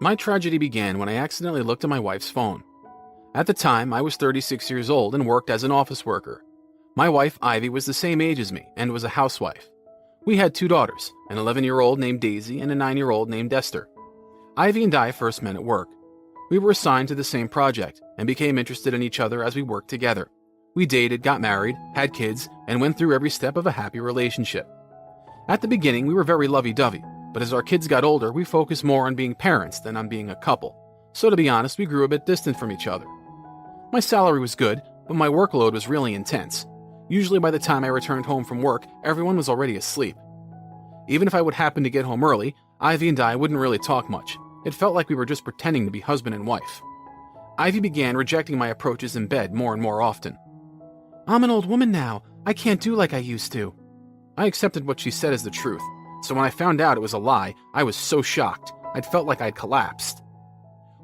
My tragedy began when I accidentally looked at my wife's phone. At the time, I was 36 years old and worked as an office worker. My wife, Ivy, was the same age as me and was a housewife. We had 2 daughters, an 11-year-old named Daisy and a 9-year-old named Esther. Ivy and I first met at work. We were assigned to the same project and became interested in each other as we worked together. We dated, got married, had kids, and went through every step of a happy relationship. At the beginning, we were very lovey-dovey, but as our kids got older, we focused more on being parents than on being a couple. So to be honest, we grew a bit distant from each other. My salary was good, but my workload was really intense. Usually by the time I returned home from work, everyone was already asleep. Even if I would happen to get home early, Ivy and I wouldn't really talk much. It felt like we were just pretending to be husband and wife. Ivy began rejecting my approaches in bed more and more often. "I'm an old woman now. I can't do like I used to." I accepted what she said as the truth, so when I found out it was a lie, I was so shocked. I'd felt like I'd collapsed.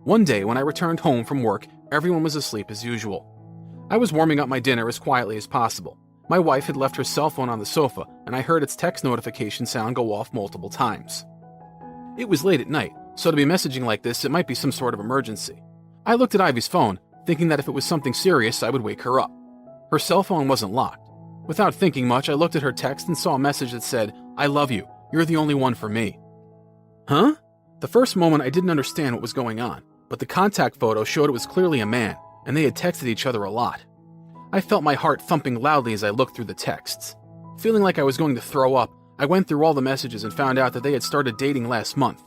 One day, when I returned home from work, everyone was asleep as usual. I was warming up my dinner as quietly as possible. My wife had left her cell phone on the sofa, and I heard its text notification sound go off multiple times. It was late at night, so to be messaging like this, it might be some sort of emergency. I looked at Ivy's phone, thinking that if it was something serious, I would wake her up. Her cell phone wasn't locked. Without thinking much, I looked at her text and saw a message that said, "I love you. You're the only one for me." Huh? The first moment I didn't understand what was going on, but the contact photo showed it was clearly a man, and they had texted each other a lot. I felt my heart thumping loudly as I looked through the texts. Feeling like I was going to throw up, I went through all the messages and found out that they had started dating last month.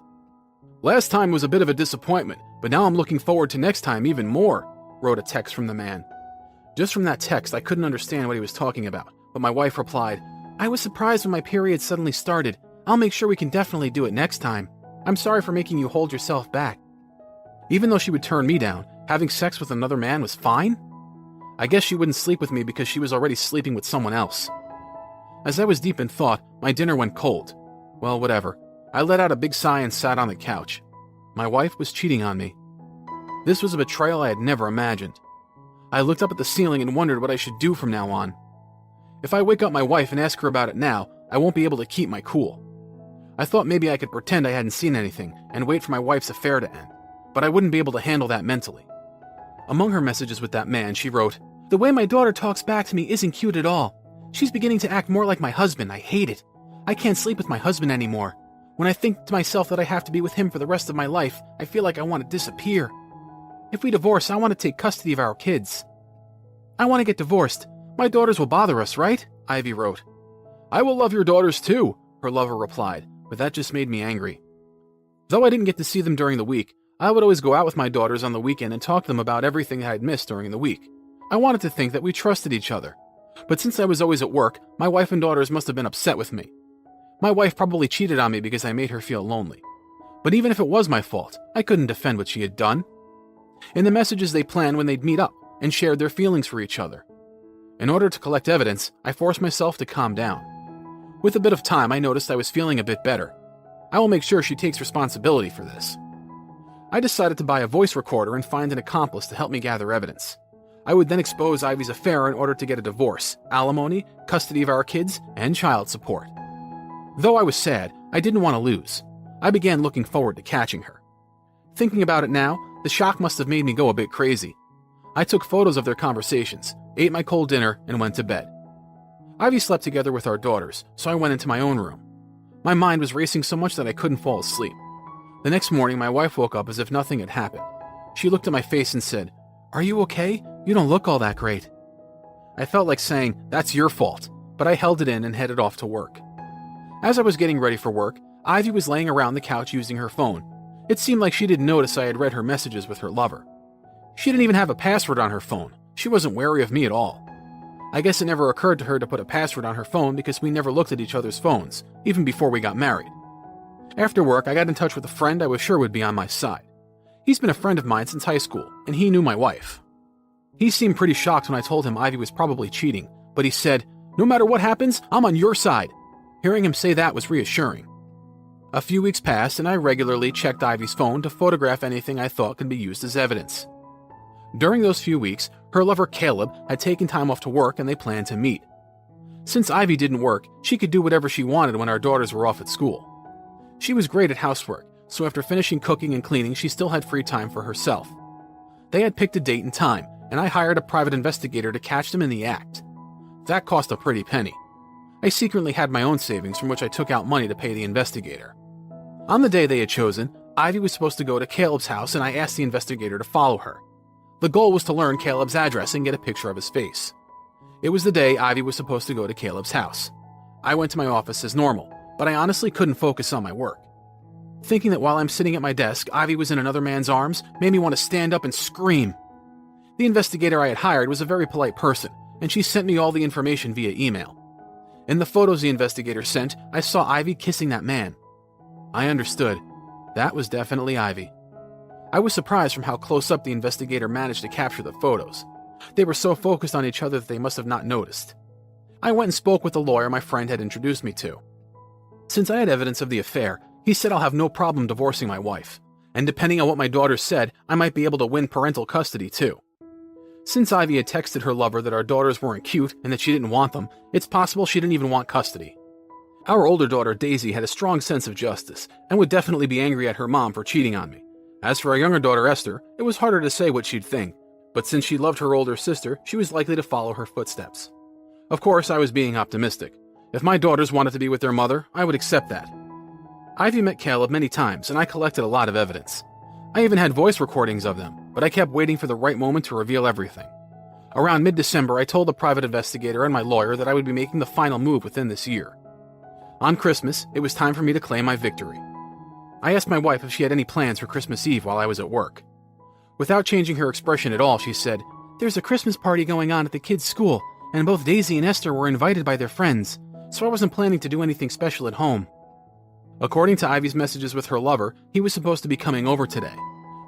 "Last time was a bit of a disappointment, but now I'm looking forward to next time even more," wrote a text from the man. Just from that text, I couldn't understand what he was talking about, but my wife replied, "I was surprised when my period suddenly started. I'll make sure we can definitely do it next time. I'm sorry for making you hold yourself back." Even though she would turn me down, having sex with another man was fine? I guess she wouldn't sleep with me because she was already sleeping with someone else. As I was deep in thought, my dinner went cold. Well, whatever. I let out a big sigh and sat on the couch. My wife was cheating on me. This was a betrayal I had never imagined. I looked up at the ceiling and wondered what I should do from now on. If I wake up my wife and ask her about it now, I won't be able to keep my cool. I thought maybe I could pretend I hadn't seen anything and wait for my wife's affair to end, but I wouldn't be able to handle that mentally. Among her messages with that man, she wrote, "The way my daughter talks back to me isn't cute at all. She's beginning to act more like my husband. I hate it. I can't sleep with my husband anymore. When I think to myself that I have to be with him for the rest of my life, I feel like I want to disappear. If we divorce, I want to take custody of our kids. I want to get divorced. My daughters will bother us, right?" Ivy wrote. "I will love your daughters too," her lover replied, but that just made me angry. Though I didn't get to see them during the week, I would always go out with my daughters on the weekend and talk to them about everything that I'd missed during the week. I wanted to think that we trusted each other. But since I was always at work, my wife and daughters must have been upset with me. My wife probably cheated on me because I made her feel lonely. But even if it was my fault, I couldn't defend what she had done. In the messages, they planned when they'd meet up and shared their feelings for each other. In order to collect evidence, I forced myself to calm down. With a bit of time, I noticed I was feeling a bit better. I will make sure she takes responsibility for this. I decided to buy a voice recorder and find an accomplice to help me gather evidence. I would then expose Ivy's affair in order to get a divorce, alimony, custody of our kids, and child support. Though I was sad, I didn't want to lose. I began looking forward to catching her. Thinking about it now, the shock must have made me go a bit crazy. I took photos of their conversations, ate my cold dinner, and went to bed. Ivy slept together with our daughters, so I went into my own room. My mind was racing so much that I couldn't fall asleep. The next morning, my wife woke up as if nothing had happened. She looked at my face and said, "Are you okay? You don't look all that great." I felt like saying, "That's your fault," but I held it in and headed off to work. As I was getting ready for work, Ivy was laying around the couch using her phone. It seemed like she didn't notice I had read her messages with her lover. She didn't even have a password on her phone. She wasn't wary of me at all. I guess it never occurred to her to put a password on her phone because we never looked at each other's phones, even before we got married. After work, I got in touch with a friend I was sure would be on my side. He's been a friend of mine since high school, and he knew my wife. He seemed pretty shocked when I told him Ivy was probably cheating, but he said, "No matter what happens, I'm on your side." Hearing him say that was reassuring. A few weeks passed, and I regularly checked Ivy's phone to photograph anything I thought could be used as evidence. During those few weeks, her lover Caleb had taken time off to work and they planned to meet. Since Ivy didn't work, she could do whatever she wanted when our daughters were off at school. She was great at housework, so after finishing cooking and cleaning, she still had free time for herself. They had picked a date and time, and I hired a private investigator to catch them in the act. That cost a pretty penny. I secretly had my own savings from which I took out money to pay the investigator. On the day they had chosen, Ivy was supposed to go to Caleb's house, and I asked the investigator to follow her. The goal was to learn Caleb's address and get a picture of his face. It was the day Ivy was supposed to go to Caleb's house. I went to my office as normal, but I honestly couldn't focus on my work. Thinking that while I'm sitting at my desk, Ivy was in another man's arms made me want to stand up and scream. The investigator I had hired was a very polite person, and she sent me all the information via email. In the photos the investigator sent, I saw Ivy kissing that man. I understood. That was definitely Ivy. I was surprised from how close up the investigator managed to capture the photos. They were so focused on each other that they must have not noticed. I went and spoke with the lawyer my friend had introduced me to. Since I had evidence of the affair, he said I'll have no problem divorcing my wife, and depending on what my daughters said, I might be able to win parental custody too. Since Ivy had texted her lover that our daughters weren't cute and that she didn't want them, it's possible she didn't even want custody. Our older daughter Daisy had a strong sense of justice and would definitely be angry at her mom for cheating on me. As for our younger daughter Esther, it was harder to say what she'd think, but since she loved her older sister, she was likely to follow her footsteps. Of course, I was being optimistic. If my daughters wanted to be with their mother, I would accept that. Ivy met Caleb many times, and I collected a lot of evidence. I even had voice recordings of them, but I kept waiting for the right moment to reveal everything. Around mid-December, I told the private investigator and my lawyer that I would be making the final move within this year. On Christmas, it was time for me to claim my victory. I asked my wife if she had any plans for Christmas Eve while I was at work. Without changing her expression at all, she said, "There's a Christmas party going on at the kids' school, and both Daisy and Esther were invited by their friends, so I wasn't planning to do anything special at home." According to Ivy's messages with her lover, he was supposed to be coming over today.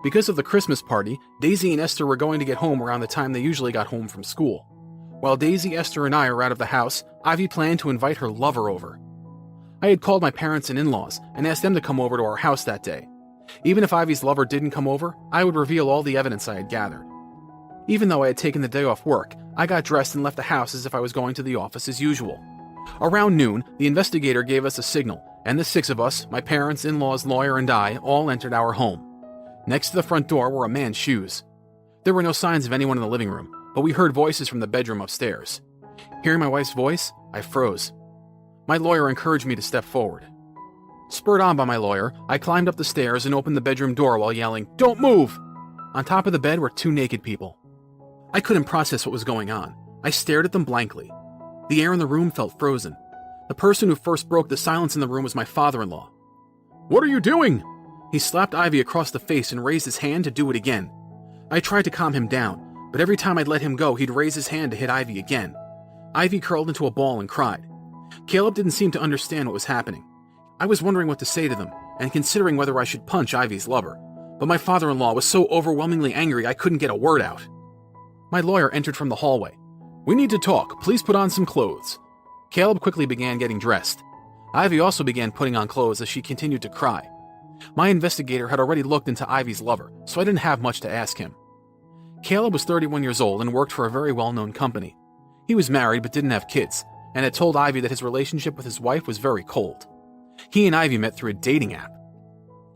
Because of the Christmas party, Daisy and Esther were going to get home around the time they usually got home from school. While Daisy, Esther, and I are out of the house, Ivy planned to invite her lover over. I had called my parents and in-laws and asked them to come over to our house that day. Even if Ivy's lover didn't come over, I would reveal all the evidence I had gathered. Even though I had taken the day off work, I got dressed and left the house as if I was going to the office as usual. Around noon, the investigator gave us a signal, and the six of us, my parents, in-laws, lawyer, and I, all entered our home. Next to the front door were a man's shoes. There were no signs of anyone in the living room, but we heard voices from the bedroom upstairs. Hearing my wife's voice, I froze. My lawyer encouraged me to step forward. Spurred on by my lawyer, I climbed up the stairs and opened the bedroom door while yelling, "Don't move!" On top of the bed were two naked people. I couldn't process what was going on. I stared at them blankly. The air in the room felt frozen. The person who first broke the silence in the room was my father-in-law. "What are you doing?" He slapped Ivy across the face and raised his hand to do it again. I tried to calm him down, but every time I'd let him go, he'd raise his hand to hit Ivy again. Ivy curled into a ball and cried. Caleb didn't seem to understand what was happening. I was wondering what to say to them, and considering whether I should punch Ivy's lover, but my father-in-law was so overwhelmingly angry I couldn't get a word out. My lawyer entered from the hallway. "We need to talk. Please put on some clothes." Caleb quickly began getting dressed. Ivy also began putting on clothes as she continued to cry. My investigator had already looked into Ivy's lover, so I didn't have much to ask him. Caleb was 31 years old and worked for a very well-known company. He was married but didn't have kids, and had told Ivy that his relationship with his wife was very cold. He and Ivy met through a dating app.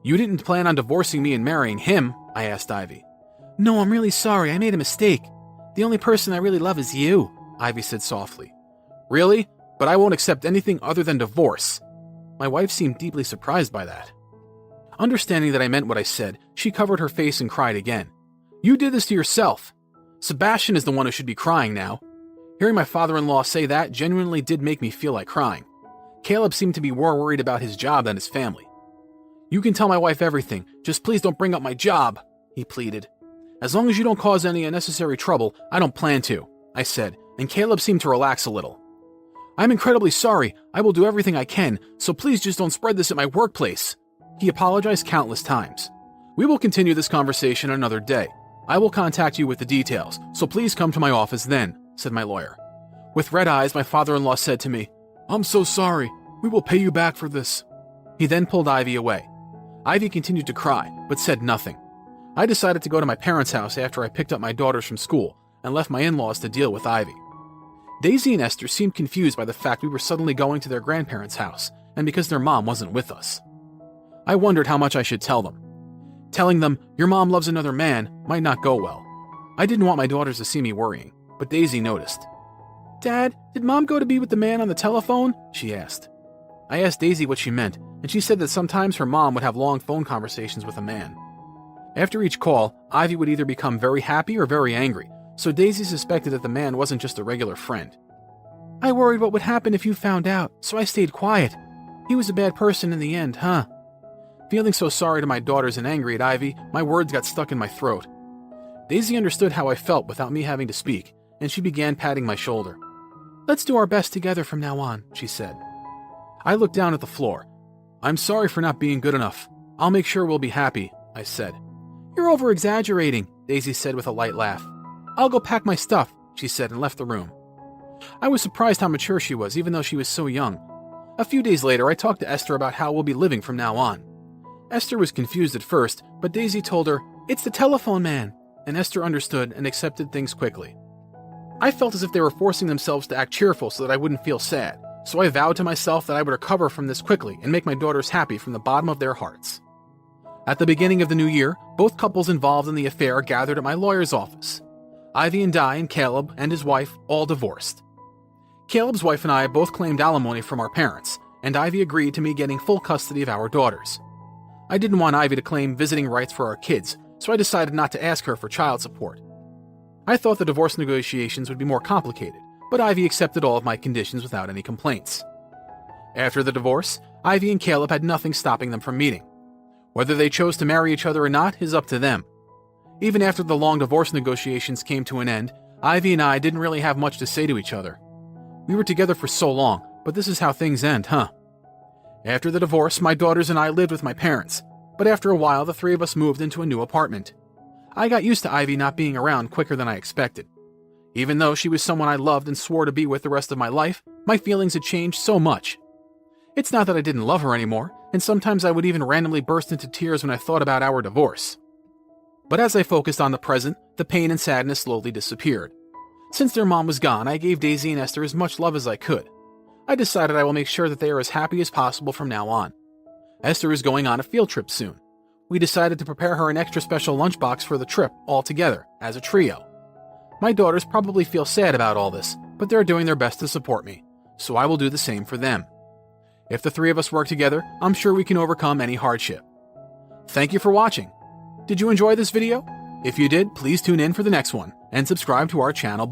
"You didn't plan on divorcing me and marrying him?" I asked Ivy. "No, I'm really sorry. I made a mistake. The only person I really love is you," Ivy said softly. "Really? But I won't accept anything other than divorce." My wife seemed deeply surprised by that. Understanding that I meant what I said, she covered her face and cried again. "You did this to yourself. Sebastian is the one who should be crying now." Hearing my father-in-law say that genuinely did make me feel like crying. Caleb seemed to be more worried about his job than his family. "You can tell my wife everything, just please don't bring up my job," he pleaded. "As long as you don't cause any unnecessary trouble, I don't plan to," I said, and Caleb seemed to relax a little. "I'm incredibly sorry. I will do everything I can, so please just don't spread this at my workplace." He apologized countless times. "We will continue this conversation another day. I will contact you with the details, so please come to my office then," said my lawyer. With red eyes, my father-in-law said to me, "I'm so sorry. We will pay you back for this." He then pulled Ivy away. Ivy continued to cry, but said nothing. I decided to go to my parents' house after I picked up my daughters from school and left my in-laws to deal with Ivy. Daisy and Esther seemed confused by the fact we were suddenly going to their grandparents' house, and because their mom wasn't with us. I wondered how much I should tell them. Telling them, "Your mom loves another man," might not go well. I didn't want my daughters to see me worrying, but Daisy noticed. "Dad, did Mom go to be with the man on the telephone?" she asked. I asked Daisy what she meant, and she said that sometimes her mom would have long phone conversations with a man. After each call, Ivy would either become very happy or very angry, so Daisy suspected that the man wasn't just a regular friend. "I worried what would happen if you found out, so I stayed quiet. He was a bad person in the end, huh?" Feeling so sorry to my daughters and angry at Ivy, my words got stuck in my throat. Daisy understood how I felt without me having to speak, and she began patting my shoulder. "Let's do our best together from now on," she said. I looked down at the floor. "I'm sorry for not being good enough. I'll make sure we'll be happy," I said. "You're over-exaggerating," Daisy said with a light laugh. "I'll go pack my stuff," she said and left the room. I was surprised how mature she was, even though she was so young. A few days later, I talked to Esther about how we'll be living from now on. Esther was confused at first, but Daisy told her, "It's the telephone man," and Esther understood and accepted things quickly. I felt as if they were forcing themselves to act cheerful so that I wouldn't feel sad, so I vowed to myself that I would recover from this quickly and make my daughters happy from the bottom of their hearts. At the beginning of the new year, both couples involved in the affair gathered at my lawyer's office. Ivy and Di and Caleb and his wife all divorced. Caleb's wife and I both claimed alimony from our parents, and Ivy agreed to me getting full custody of our daughters. I didn't want Ivy to claim visiting rights for our kids, so I decided not to ask her for child support. I thought the divorce negotiations would be more complicated, but Ivy accepted all of my conditions without any complaints. After the divorce, Ivy and Caleb had nothing stopping them from meeting. Whether they chose to marry each other or not is up to them. Even after the long divorce negotiations came to an end, Ivy and I didn't really have much to say to each other. We were together for so long, but this is how things end, huh? After the divorce, my daughters and I lived with my parents, but after a while the three of us moved into a new apartment. I got used to Ivy not being around quicker than I expected. Even though she was someone I loved and swore to be with the rest of my life, my feelings had changed so much. It's not that I didn't love her anymore, and sometimes I would even randomly burst into tears when I thought about our divorce. But as I focused on the present, the pain and sadness slowly disappeared. Since their mom was gone, I gave Daisy and Esther as much love as I could. I decided I will make sure that they are as happy as possible from now on. Esther is going on a field trip soon. We decided to prepare her an extra special lunchbox for the trip all together, as a trio. My daughters probably feel sad about all this, but they're doing their best to support me, so I will do the same for them. If the three of us work together, I'm sure we can overcome any hardship. Thank you for watching. Did you enjoy this video? If you did, please tune in for the next one, and subscribe to our channel below.